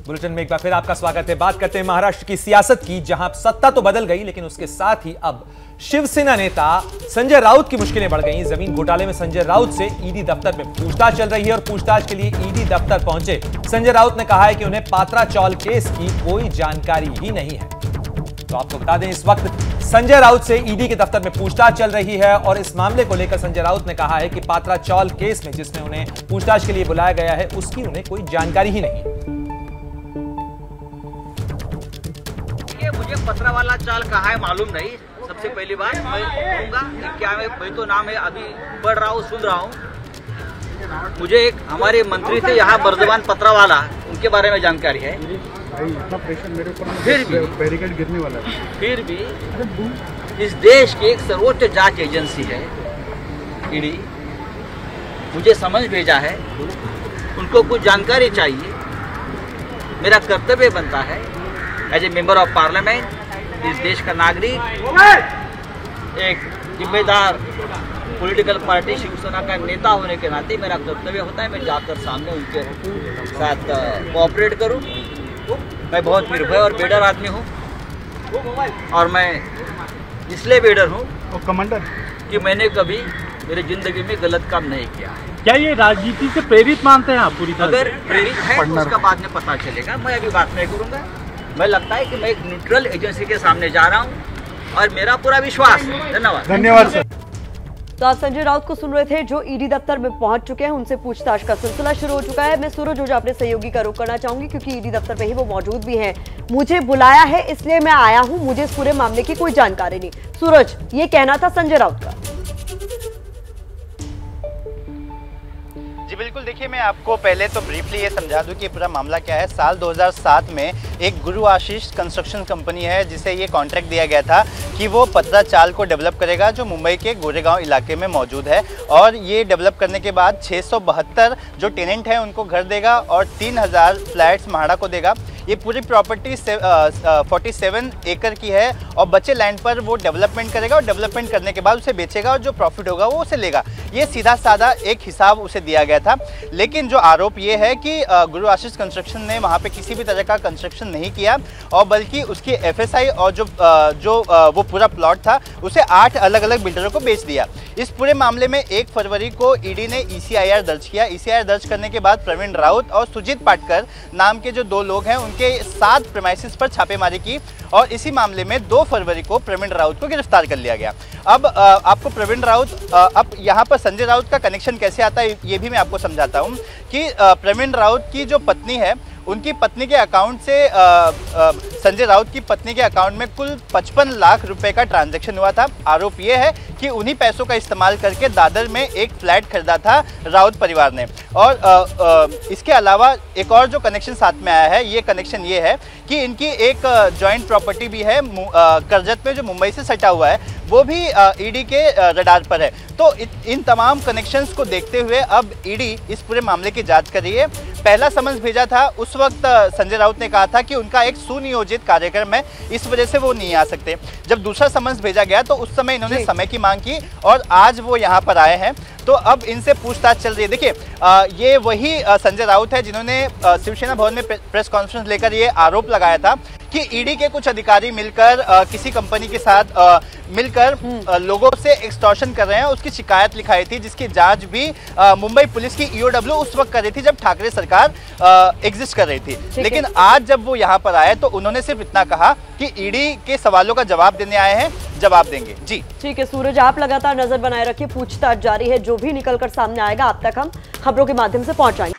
Bulletin में एक बार फिर आपका स्वागत है। बात करते हैं महाराष्ट्र की सियासत की, जहां सत्ता तो बदल गई लेकिन उसके साथ ही अब शिवसेना नेता संजय राउत की मुश्किलें बढ़ गई। जमीन घोटाले में संजय राउत से ईडी दफ्तर में पूछताछ चल रही है और पूछताछ के लिए ईडी दफ्तर पहुंचे संजय राउत ने कहा है कि उन्हें पात्रा चौल केस की कोई जानकारी ही नहीं है। तो आपको बता दें, इस वक्त संजय राउत से ईडी के दफ्तर में पूछताछ चल रही है और इस मामले को लेकर संजय राउत ने कहा है कि पात्रा चौल केस में जिसमें उन्हें पूछताछ के लिए बुलाया गया है उसकी उन्हें कोई जानकारी ही नहीं। मुझे पत्रावाला चाल कहाँ है मालूम नहीं। सबसे पहली बात मैं कहूँगा कि क्या मैं तो नाम है, अभी पढ़ रहा हूँ, सुन रहा हूँ। मुझे एक हमारे मंत्री थे यहाँ बर्दवान पत्रावाला, उनके बारे में जानकारी है। फिर भी बैरिकेड गिरने वाला है। फिर भी इस देश की एक सर्वोच्च जांच एजेंसी है ईडी, मुझे समझ भेजा है, उनको कुछ जानकारी चाहिए। मेरा कर्तव्य बनता है as a member of parliament, इस देश का नागरिक, एक जिम्मेदार पॉलिटिकल पार्टी शिवसेना का नेता होने के नाते मेरा कर्तव्य होता है मैं जाकर सामने उनके साथ कोऑपरेट करूं। मैं बहुत निर्भय और बेडर आदमी हूं और मैं इसलिए बेडर हूं कमांडर कि मैंने कभी मेरी जिंदगी में गलत काम नहीं किया है। क्या ये राजनीति से प्रेरित मानते हैं आप पूरी तरह? अगर प्रेरित है तो उसका बाद में पता चलेगा, मैं अभी बात नहीं करूंगा। मैं लगता है कि मैं एक न्यूट्रल एजेंसी के सामने जा रहा हूं और मेरा पूरा विश्वास है। धन्यवाद सर। तो आप संजय राउत को सुन रहे थे जो ईडी दफ्तर में पहुंच चुके हैं, उनसे पूछताछ का सिलसिला शुरू हो चुका है। मैं सूरज ओझा अपने सहयोगी का रुख करना चाहूंगी क्योंकि ईडी दफ्तर में ही वो मौजूद भी हैं। मुझे बुलाया है इसलिए मैं आया हूं, मुझे इस पूरे मामले की कोई जानकारी नहीं। सूरज, ये कहना था संजय राउत का। जी बिल्कुल, देखिए मैं आपको पहले तो ब्रीफली ये समझा दूं कि पूरा मामला क्या है। साल 2007 में एक गुरु आशीष कंस्ट्रक्शन कंपनी है जिसे ये कॉन्ट्रैक्ट दिया गया था कि वो पत्रा चाल को डेवलप करेगा जो मुंबई के गोरेगांव इलाके में मौजूद है, और ये डेवलप करने के बाद 672 जो टेनेंट हैं उनको घर देगा और 3000 फ्लैट्स म्हाडा को देगा। ये पूरी प्रॉपर्टी 47 एकड़ की है और बचे लैंड पर वो डेवलपमेंट करेगा और डेवलपमेंट करने के बाद उसे बेचेगा और जो प्रॉफिट होगा वो उसे लेगा। ये सीधा साधा एक हिसाब उसे दिया गया था। लेकिन जो आरोप ये है कि गुरु आशीष कंस्ट्रक्शन ने वहाँ पे किसी भी तरह का कंस्ट्रक्शन नहीं किया और बल्कि उसकी एफएसआई और जो वो पूरा प्लॉट था उसे 8 अलग अलग बिल्डरों को बेच दिया। इस पूरे मामले में 1 फरवरी को ईडी ने ECIR दर्ज किया। ECIR दर्ज करने के बाद प्रवीण राउत और सुजीत पाटकर नाम के जो 2 लोग हैं उनके 7 प्रेमाइसिस पर छापेमारी की और इसी मामले में 2 फरवरी को प्रवीण राउत को गिरफ्तार कर लिया गया। अब आपको प्रवीण राउत, अब यहाँ पर संजय राउत का कनेक्शन कैसे आता है ये भी मैं आपको समझाता हूँ कि प्रवीण राउत की जो पत्नी है उनकी पत्नी के अकाउंट से संजय राउत की पत्नी के अकाउंट में कुल 55 लाख रुपए का ट्रांजैक्शन हुआ था। आरोप ये है कि उन्हीं पैसों का इस्तेमाल करके दादर में एक फ्लैट खरीदा था राउत परिवार ने। और इसके अलावा एक और जो कनेक्शन साथ में आया है, ये कनेक्शन ये है कि इनकी एक जॉइंट प्रॉपर्टी भी है करजत में जो मुंबई से सटा हुआ है, वो भी ईडी के रडार पर है। तो इन तमाम कनेक्शंस को देखते हुए अब ईडी इस पूरे मामले की जांच कर रही है। पहला समन्स भेजा था उस वक्त संजय राउत ने कहा था कि उनका एक सुनियोजित कार्यक्रम है, इस वजह से वो नहीं आ सकते। जब दूसरा समन्स भेजा गया तो उस समय इन्होंने समय की मांग की और आज वो यहाँ पर आए हैं। तो अब इनसे पूछताछ चल रही है। देखिए ये वही संजय राउत है जिन्होंने शिवसेना भवन में प्रेस कॉन्फ्रेंस लेकर ये आरोप लगाया था कि ईडी के कुछ अधिकारी मिलकर किसी कंपनी के साथ मिलकर लोगों से एक्सटॉर्शन कर रहे हैं। उसकी शिकायत लिखाई थी जिसकी जांच भी मुंबई पुलिस की EOW उस वक्त कर रही थी जब ठाकरे सरकार एग्जिस्ट कर रही थी। लेकिन आज जब वो यहाँ पर आए तो उन्होंने सिर्फ इतना कहा कि ईडी के सवालों का जवाब देने आए हैं, जवाब देंगे। जी ठीक है सूरज, आप लगातार नजर बनाए रखिए, पूछताछ जारी है, जो भी निकलकर सामने आएगा आप तक हम खबरों के माध्यम से पहुंचाएंगे।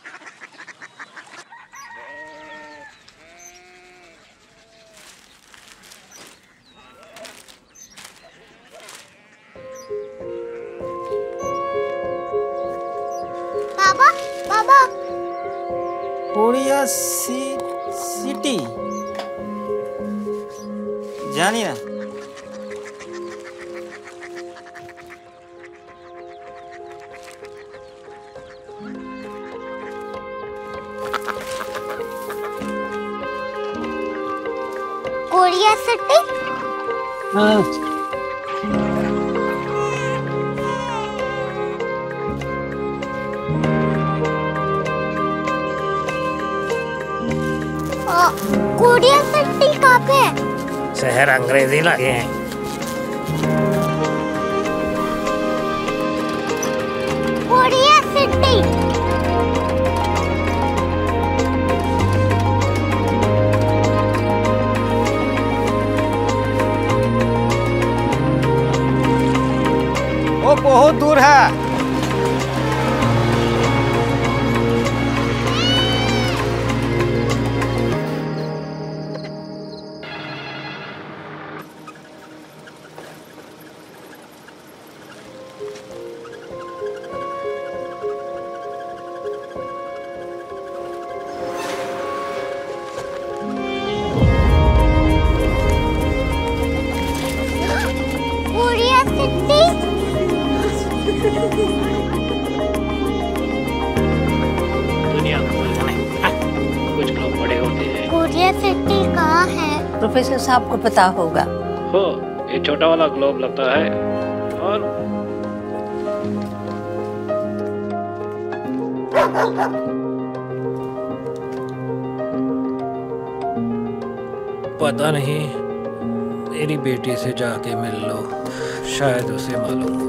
कोरिया सिटी जानी ना कोरिया सिटी कोरिया सिटी कहाँ पे है? शहर अंग्रेजी लगे हैं। Korea city. वो बहुत दूर है। Korea city. दुनिया को कुछ लोग बड़े होते हैं। कोरिया सिटी कहाँ है? प्रोफेसर साहब को पता होगा। हो, ये छोटा वाला ग्लोब लगता है और पता नहीं, मेरी बेटी से जाके मिल लो, शायद उसे मालूम हो।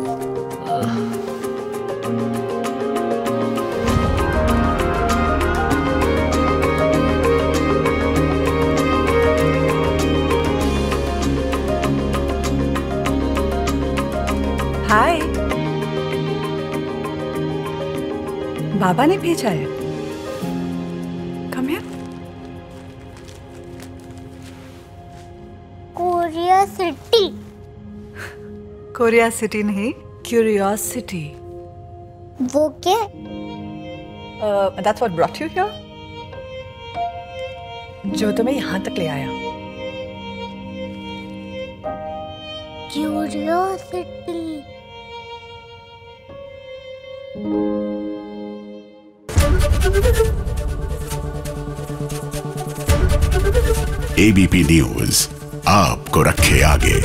हाय, बाबा ने भेजा है। Come here. Korea city. Korea city नहीं, क्यूरियोसिटी। वो क्या? That's what brought you here? जो तुम्हें यहाँ तक ले आया। क्यूरियोसिटी। एबीपी न्यूज आपको रखे आगे।